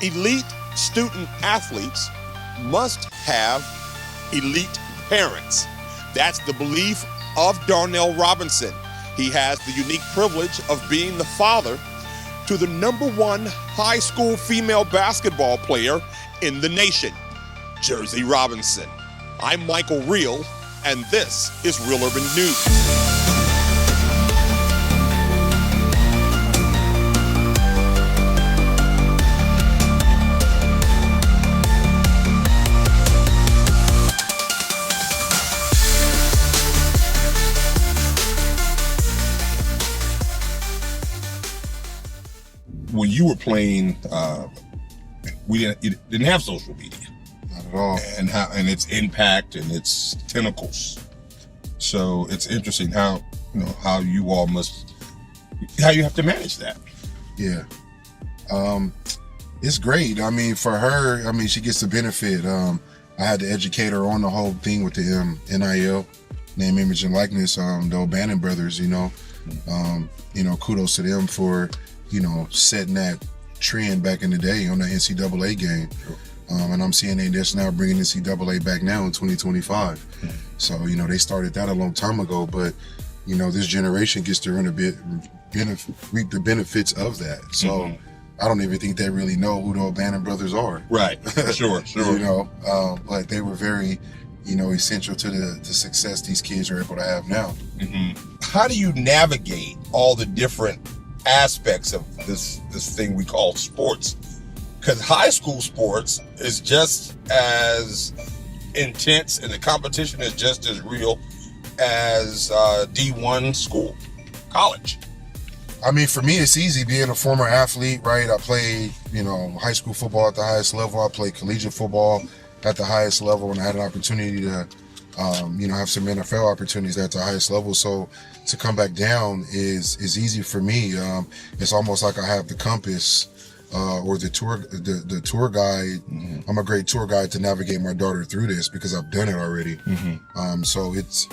Elite student athletes must have elite parents. That's the belief of Darnell Robinson. He has the unique privilege of being the father to the #1 high school female basketball player in the nation, Jerzy Robinson. I'm Michael Reel, and this is Real Urban News. When you were playing, we didn't have social media. Not at all. And its impact and its tentacles. So it's interesting how you have to manage that. Yeah. It's great. I mean, for her, she gets the benefit. I had to educate her on the whole thing with the NIL, name, image, and likeness. The O'Bannon brothers, kudos to them for, setting that trend back in the day on the NCAA game. And I'm seeing they just now bringing NCAA back now in 2025. So, they started that a long time ago, but, this generation gets to reap the benefits of that. So I don't even think they really know who the O'Bannon brothers are. Right, sure. But they were very, essential to the success these kids are able to have now. How do you navigate all the different aspects of this thing we call sports? Because high school sports is just as intense and the competition is just as real as D1 school, college. For me, it's easy being a former athlete, right? I played, high school football at the highest level. I played collegiate football at the highest level, and I had an opportunity to, have some NFL opportunities at the highest level. So to come back down is easy for me. It's almost like I have the compass or the tour guide. I'm a great tour guide to navigate my daughter through this because I've done it already. So it's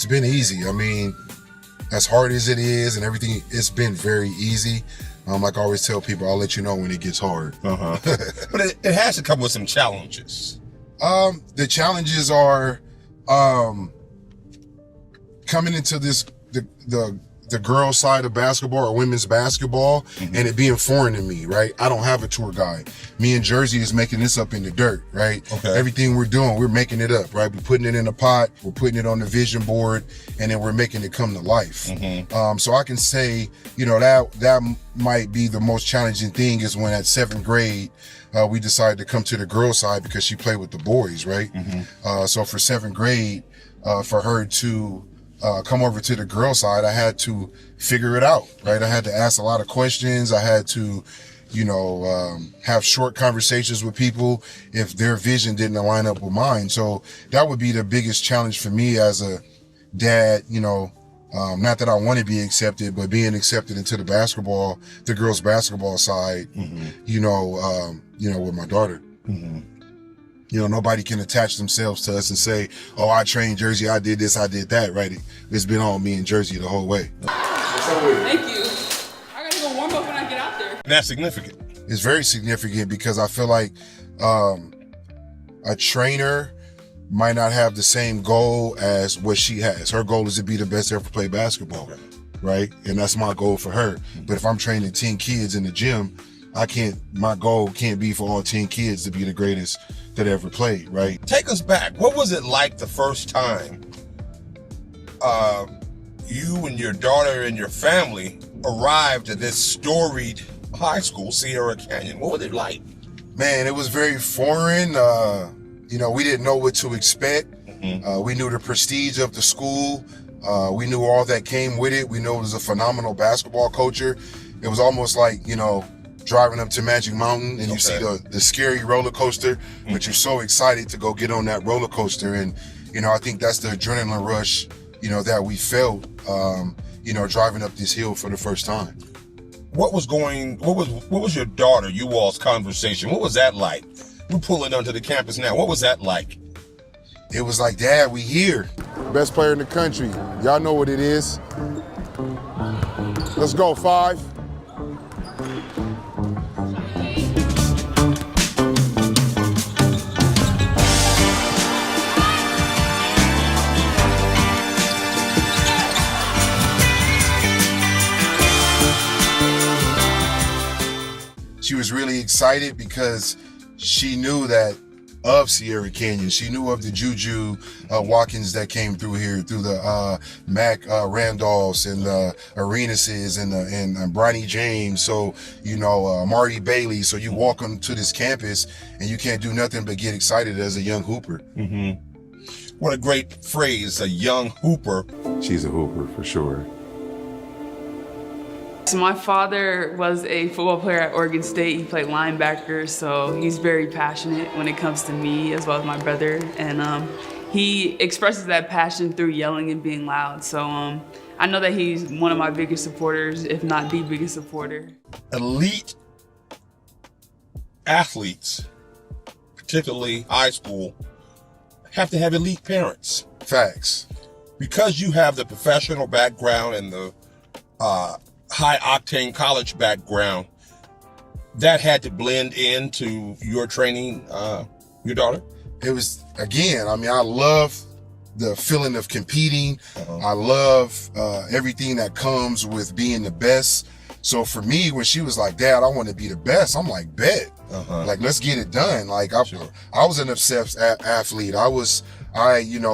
been easy. As hard as it is and everything, it's been very easy. Like I always tell people, I'll let you know when it gets hard. But it has to come with some challenges. The challenges are coming into the girls' side of basketball or women's basketball and it being foreign to me, right? I don't have a tour guide. Me and Jerzy is making this up in the dirt, right? Okay. Everything we're doing, we're making it up, right? We're putting it in a pot, we're putting it on the vision board, and then we're making it come to life. So I can say, that might be the most challenging thing is when at 7th grade, we decided to come to the girls' side because she played with the boys, right? So for 7th grade, for her to come over to the girl side, I had to figure it out, right? I had to ask a lot of questions. I had to, have short conversations with people if their vision didn't line up with mine. So that would be the biggest challenge for me as a dad, not that I want to be accepted, but being accepted into the girls' basketball side, with my daughter. Nobody can attach themselves to us and say, oh, I trained Jerzy, I did this, I did that, right? It's been all me and Jerzy the whole way. Thank you. I gotta go warm up when I get out there. And that's significant. It's very significant because I feel like a trainer might not have the same goal as what she has. Her goal is to be the best to ever play basketball, right? And that's my goal for her. But if I'm training 10 kids in the gym, my goal can't be for all 10 kids to be the greatest that ever played, right? Take us back. What was it like the first time you and your daughter and your family arrived at this storied high school, Sierra Canyon? What was it like? Man, it was very foreign. We didn't know what to expect. We knew the prestige of the school. We knew all that came with it. We knew it was a phenomenal basketball culture. It was almost like, driving up to Magic Mountain and you see the scary roller coaster, but you're so excited to go get on that roller coaster. And, I think that's the adrenaline rush, that we felt, driving up this hill for the first time. What was your daughter, you all's conversation? What was that like? We're pulling onto the campus now. What was that like? It was like, Dad, we here. Best player in the country. Y'all know what it is. Let's go, 5. She was really excited because she knew that of Sierra Canyon. She knew of the Juju Watkins that came through here, through the Mac Randolphs and the Arenases and Bronny James. So, Marty Bailey. So you walk onto this campus and you can't do nothing but get excited as a young hooper. What a great phrase, a young hooper. She's a hooper for sure. So my father was a football player at Oregon State. He played linebacker, so he's very passionate when it comes to me as well as my brother. And he expresses that passion through yelling and being loud. So I know that he's one of my biggest supporters, if not the biggest supporter. Elite athletes, particularly high school, have to have elite parents. Facts. Because you have the professional background and the high-octane college background, that had to blend into your training your daughter? It was, again, I love the feeling of competing. I love everything that comes with being the best. So for me, when she was like, Dad, I want to be the best, I'm like, bet. Like, let's get it done. Like, I was an obsessed athlete. I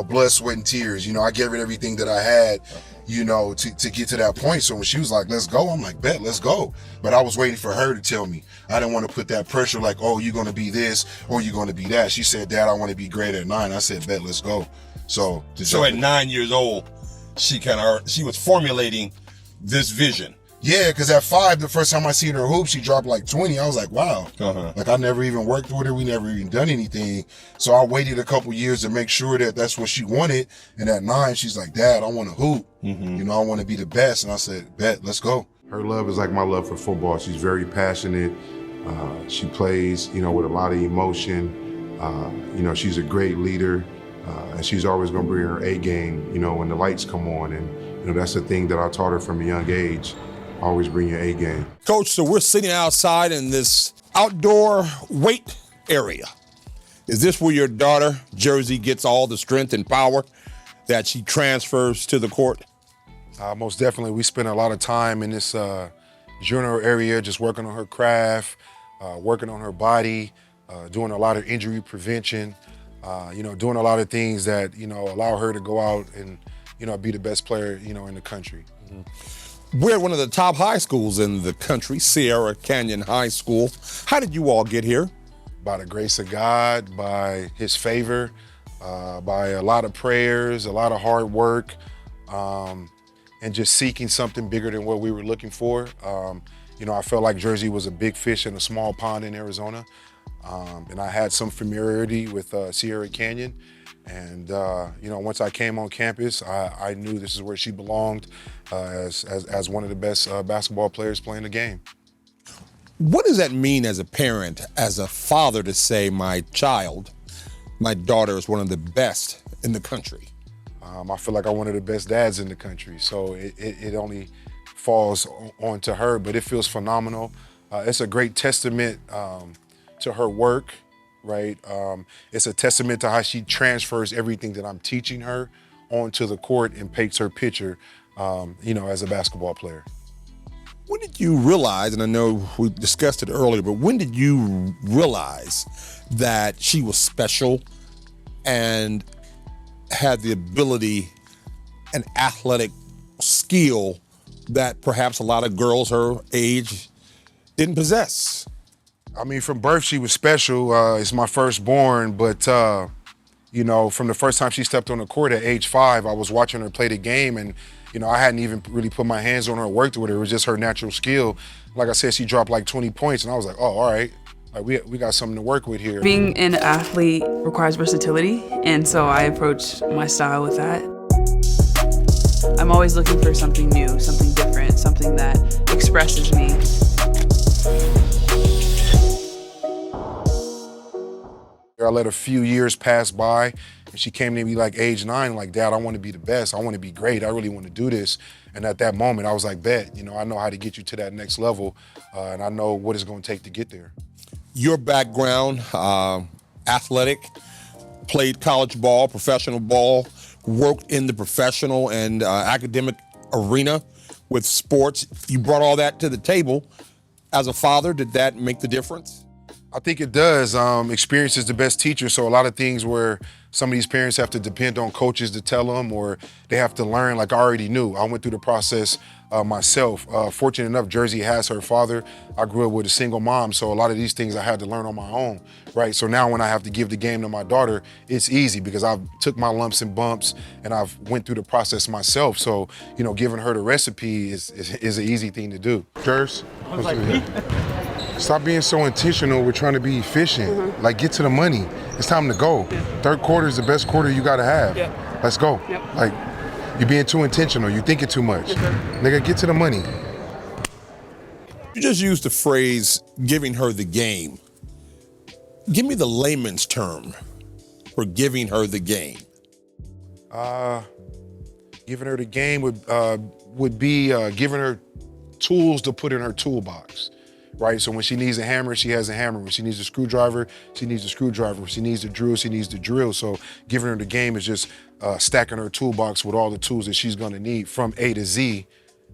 blood, sweat, and tears. I gave it everything that I had, to get to that point. So when she was like, let's go, I'm like, bet, let's go. But I was waiting for her to tell me. I didn't want to put that pressure like, oh, you're going to be this or you're going to be that. She said, Dad, I want to be great at 9. I said, bet, let's go. So at 9 years old, she was formulating this vision. Yeah, because at 5, the first time I seen her hoop, she dropped like 20. I was like, wow. Like, I never even worked with her. We never even done anything. So I waited a couple years to make sure that that's what she wanted. And at 9, she's like, Dad, I want to hoop. I want to be the best. And I said, bet, let's go. Her love is like my love for football. She's very passionate. She plays, with a lot of emotion. She's a great leader. And she's always going to bring her A game, when the lights come on. And, that's the thing that I taught her from a young age. Always bring your A game. Coach, so we're sitting outside in this outdoor weight area. Is this where your daughter, Jerzy, gets all the strength and power that she transfers to the court? Most definitely. We spend a lot of time in this general area just working on her craft, working on her body, doing a lot of injury prevention, doing a lot of things that, allow her to go out and, be the best player, in the country. We're at one of the top high schools in the country, Sierra Canyon High School. How did you all get here? By the grace of God, by his favor, by a lot of prayers, a lot of hard work, and just seeking something bigger than what we were looking for. I felt like Jerzy was a big fish in a small pond in Arizona. And I had some familiarity with Sierra Canyon. And, once I came on campus, I knew this is where she belonged as one of the best basketball players playing the game. What does that mean as a parent, as a father, to say my daughter is one of the best in the country? I feel like I'm one of the best dads in the country. So it only falls onto her, but it feels phenomenal. It's a great testament to her work. Right? It's a testament to how she transfers everything that I'm teaching her onto the court and paints her picture, as a basketball player. When did you realize, and I know we discussed it earlier, but when did you realize that she was special and had the ability and athletic skill that perhaps a lot of girls her age didn't possess? From birth, she was special. It's my firstborn, but, from the first time she stepped on the court at age 5, I was watching her play the game, and, I hadn't even really put my hands on her or worked with her. It was just her natural skill. Like I said, she dropped like 20 points, and I was like, oh, all right. Like, we got something to work with here. Being an athlete requires versatility, and so I approach my style with that. I'm always looking for something new, something different, something that expresses me. I let a few years pass by, and she came to me like age 9, like, Dad, I want to be the best. I want to be great. I really want to do this. And at that moment, I was like, bet, I know how to get you to that next level, and I know what it's going to take to get there. Your background, athletic, played college ball, professional ball, worked in the professional and academic arena with sports. You brought all that to the table as a father, did that make the difference? I think it does. Experience is the best teacher. So a lot of things where some of these parents have to depend on coaches to tell them, or they have to learn, like I already knew. I went through the process myself. Fortunate enough, Jerzy has her father. I grew up with a single mom, so a lot of these things I had to learn on my own, right? So now when I have to give the game to my daughter, it's easy because I've took my lumps and bumps and I've went through the process myself. So, you know, giving her the recipe is an easy thing to do. Jers, stop being so intentional with trying to be efficient. Like, get to the money. It's time to go. Third quarter is the best quarter you gotta have. Let's go. Like, you're being too intentional. You're thinking too much. Nigga, get to the money. You just used the phrase giving her the game. Give me the layman's term for giving her the game. Giving her the game would be giving her tools to put in her toolbox, right? So when she needs a hammer, she has a hammer. When she needs a screwdriver, she needs a screwdriver. When she needs a drill, she needs the drill. So giving her the game is just stacking her toolbox with all the tools that she's gonna need from A to Z.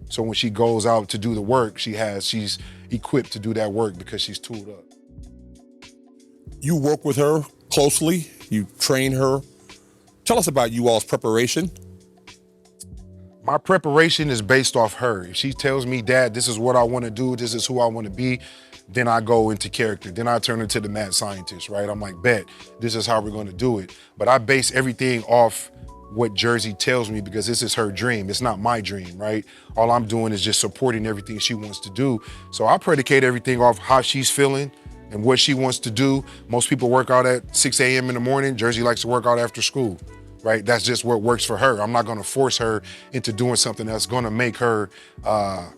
So when she goes out to do the work, she's equipped to do that work because she's tooled up. You work with her closely, you train her. Tell us about you all's preparation. My preparation is based off her. If she tells me, Dad, this is what I want to do, this is who I want to be, then I go into character. Then I turn into the mad scientist, right? I'm like, bet, this is how we're going to do it. But I base everything off what Jerzy tells me because this is her dream. It's not my dream, right? All I'm doing is just supporting everything she wants to do. So I predicate everything off how she's feeling and what she wants to do. Most people work out at 6 a.m. in the morning. Jerzy likes to work out after school. Right, that's just what works for her. I'm not gonna force her into doing something that's gonna make her, I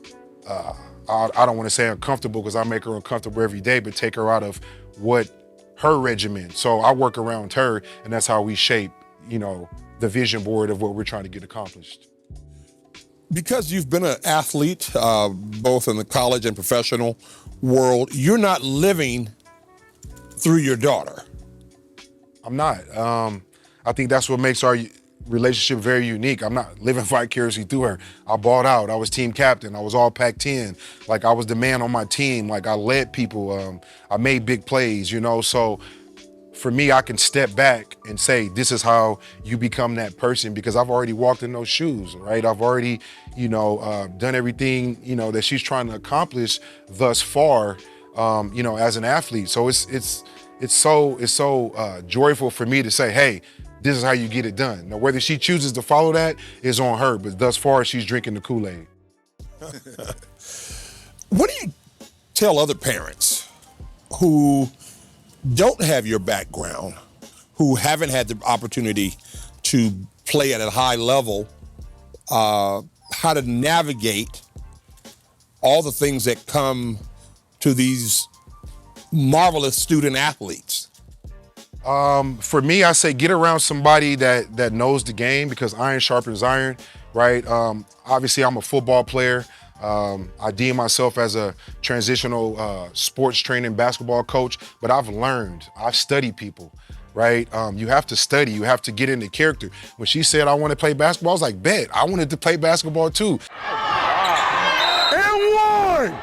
don't wanna say uncomfortable because I make her uncomfortable every day, but take her out of what her regimen. So I work around her and that's how we shape, you know, the vision board of what we're trying to get accomplished. Because you've been an athlete, both in the college and professional world, you're not living through your daughter. I'm not. I think that's what makes our relationship very unique. I'm not living vicariously through her. I balled out. I was team captain. I was all Pac-10. Like, I was the man on my team. Like, I led people. I made big plays, you know? So for me, I can step back and say, this is how you become that person because I've already walked in those shoes, right? I've already, you know, done everything, you know, that she's trying to accomplish thus far, you know, as an athlete. So it's so joyful for me to say, hey, this is how you get it done. Now, whether she chooses to follow that is on her, but thus far, she's drinking the Kool-Aid. What do you tell other parents who don't have your background, who haven't had the opportunity to play at a high level, how to navigate all the things that come to these marvelous student athletes? For me, I say get around somebody that knows the game because iron sharpens iron, right? Obviously, I'm a football player. I deem myself as a transitional sports training basketball coach, but I've studied people, right? You have to study, you have to get into character. When she said, I want to play basketball, I was like, bet, I wanted to play basketball too. And one!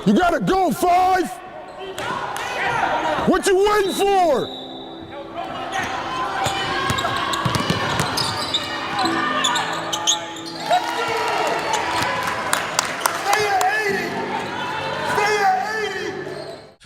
You gotta go, 5! What you waiting for?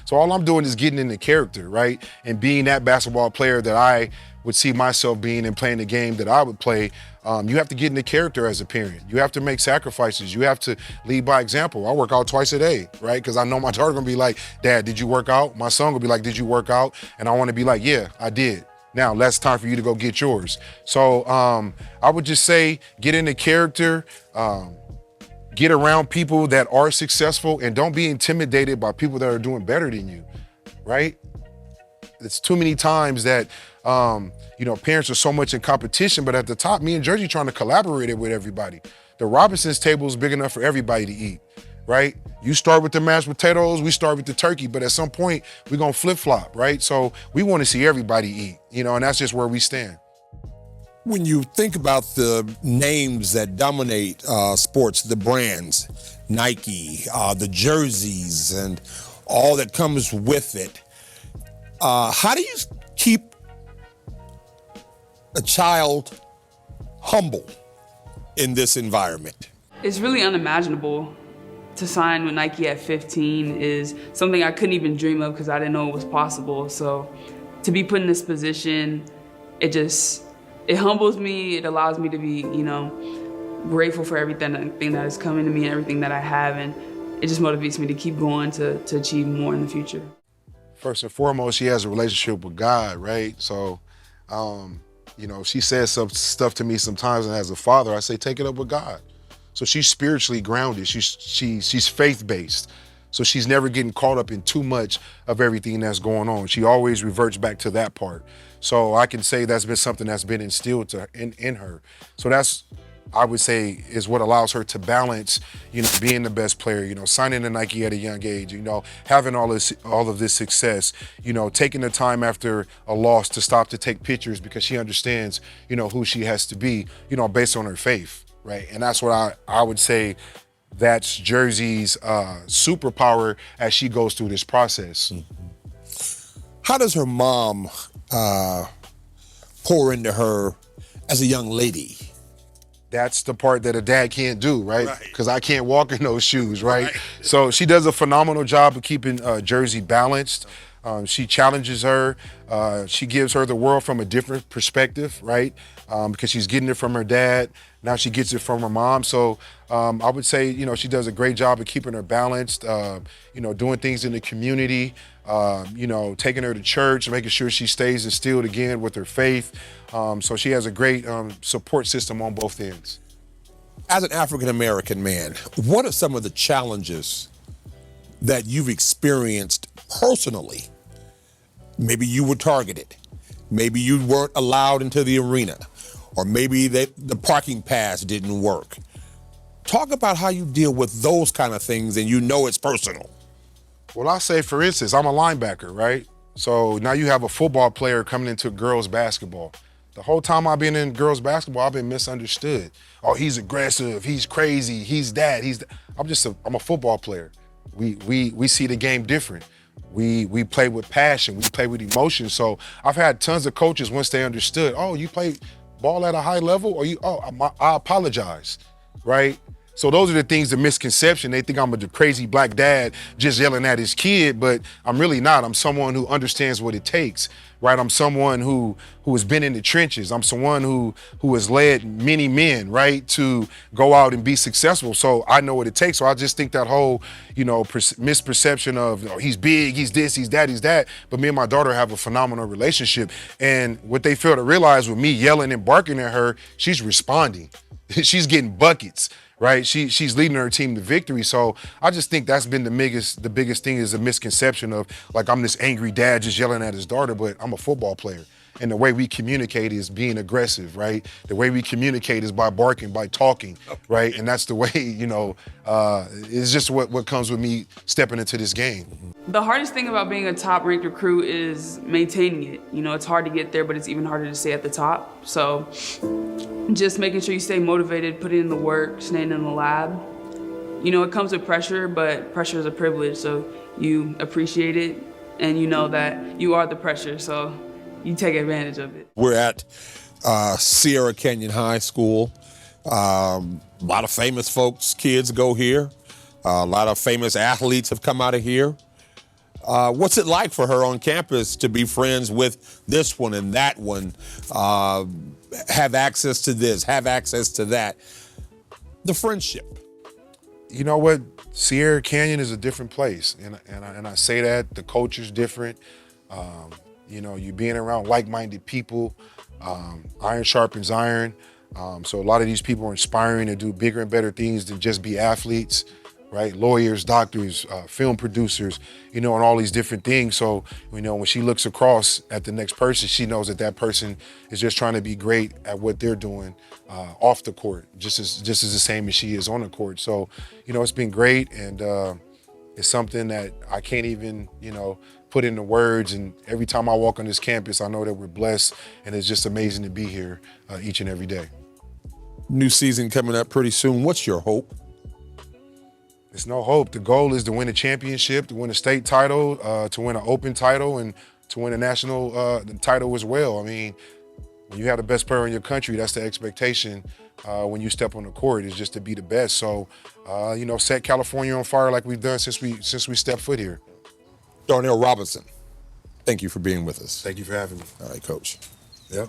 So all I'm doing is getting into character, right? And being that basketball player that I would see myself being and playing the game that I would play. You have to get into character as a parent. You have to make sacrifices. You have to lead by example. I work out twice a day, right? Because I know my daughter gonna be like, Dad, did you work out? My son will be like, did you work out? And I wanna be like, yeah, I did. Now, it's time for you to go get yours. So I would just say, get into character, get around people that are successful, and don't be intimidated by people that are doing better than you, right? It's too many times that, parents are so much in competition, but at the top, me and Jerzy trying to collaborate with everybody. The Robinson's table is big enough for everybody to eat, right? You start with the mashed potatoes, we start with the turkey, but at some point, we're gonna flip-flop, right? So we wanna see everybody eat, and that's just where we stand. When you think about the names that dominate sports, the brands, Nike, the jerseys, and all that comes with it, how do you keep a child humble in this environment? It's really unimaginable. To sign with Nike at 15 is something I couldn't even dream of because I didn't know it was possible. So to be put in this position, it humbles me. It allows me to be, grateful for everything that is coming to me and everything that I have. And it just motivates me to keep going to achieve more in the future. First and foremost, she has a relationship with God, right? So, she says some stuff to me sometimes, and as a father, I say, take it up with God. So she's spiritually grounded. She's faith-based. So she's never getting caught up in too much of everything that's going on. She always reverts back to that part. So I can say that's been something that's been instilled in her. So that's, I would say, is what allows her to balance, being the best player, signing to Nike at a young age, having all of this success, taking the time after a loss to stop to take pictures because she understands, who she has to be, based on her faith. Right, and that's what I would say that's Jerzy's superpower as she goes through this process. How does her mom pour into her as a young lady? That's the part that a dad can't do, right? Because I can't walk in those shoes, right? So she does a phenomenal job of keeping Jerzy balanced. She challenges her. She gives her the world from a different perspective, right? Because she's getting it from her dad. Now she gets it from her mom. So I would say, she does a great job of keeping her balanced, doing things in the community, taking her to church, making sure she stays instilled again with her faith. So she has a great support system on both ends. As an African-American man, what are some of the challenges that you've experienced personally? Maybe you were targeted. Maybe you weren't allowed into the arena. Or maybe the parking pass didn't work. Talk about how you deal with those kind of things and it's personal. Well, I say, for instance, I'm a linebacker, right? So now you have a football player coming into girls basketball. The whole time I've been in girls basketball, I've been misunderstood. Oh, he's aggressive, he's crazy, he's that, I'm a football player. We see the game different. We play with passion, we play with emotion. So I've had tons of coaches, once they understood, oh, you play ball at a high level, or I apologize, right? So those are the things, the misconception. They think I'm a crazy black dad just yelling at his kid, but I'm really not. I'm someone who understands what it takes, right? I'm someone who has been in the trenches. I'm someone who has led many men, right, to go out and be successful. So I know what it takes. So I just think that whole, misperception of he's big, he's this, he's that. But me and my daughter have a phenomenal relationship. And what they fail to realize with me yelling and barking at her, she's responding. She's getting buckets. Right, she's leading her team to victory. So I just think that's been the biggest thing is a misconception of like I'm this angry dad just yelling at his daughter, but I'm a football player. And the way we communicate is being aggressive, right? The way we communicate is by barking, by talking, right? And that's the way, it's just what comes with me stepping into this game. The hardest thing about being a top-ranked recruit is maintaining it. It's hard to get there, but it's even harder to stay at the top. So just making sure you stay motivated, putting in the work, staying in the lab. It comes with pressure, but pressure is a privilege. So you appreciate it, and you know that you are the pressure. So you take advantage of it. We're at Sierra Canyon High School. A lot of famous folks, kids go here. A lot of famous athletes have come out of here. What's it like for her on campus to be friends with this one and that one, have access to this, have access to that? The friendship. You know what? Sierra Canyon is a different place. And I say that, the culture's different. You being around like-minded people, iron sharpens iron. So a lot of these people are inspiring to do bigger and better things than just be athletes, right? Lawyers, doctors, film producers, and all these different things. So, when she looks across at the next person, she knows that person is just trying to be great at what they're doing off the court, just as the same as she is on the court. So, it's been great, and it's something that I can't even, put into words. And every time I walk on this campus, I know that we're blessed, and it's just amazing to be here each and every day. New season coming up pretty soon. What's your hope? There's no hope. The goal is to win a championship, to win a state title, to win an open title, and to win a national title as well. I mean, when you have the best player in your country, that's the expectation when you step on the court, is just to be the best. So, you know, set California on fire like we've done since we stepped foot here. Darnell Robinson, thank you for being with us. Thank you for having me. All right, Coach. Yeah.